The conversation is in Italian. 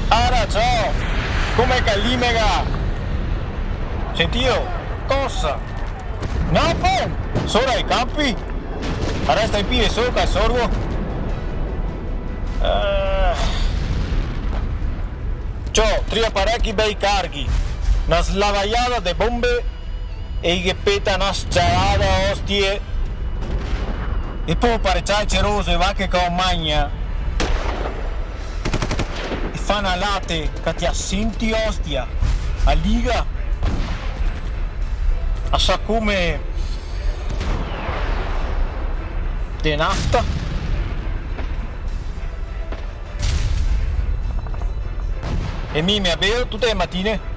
Ara, ciao! Come Calimega? Sentito? Cosa? Napo? Sora ai campi? Arresta in piedi sopra il sorgo? Ciao, tria parecchi bei carghi. Una slavaiata di bombe e che peta una sciarada ostie. E poi parecchia ceroso e va che con magna. E fa una latte che ti assinti ostia. A liga. A sa come de nafta. E mi abbeo tutte le mattine.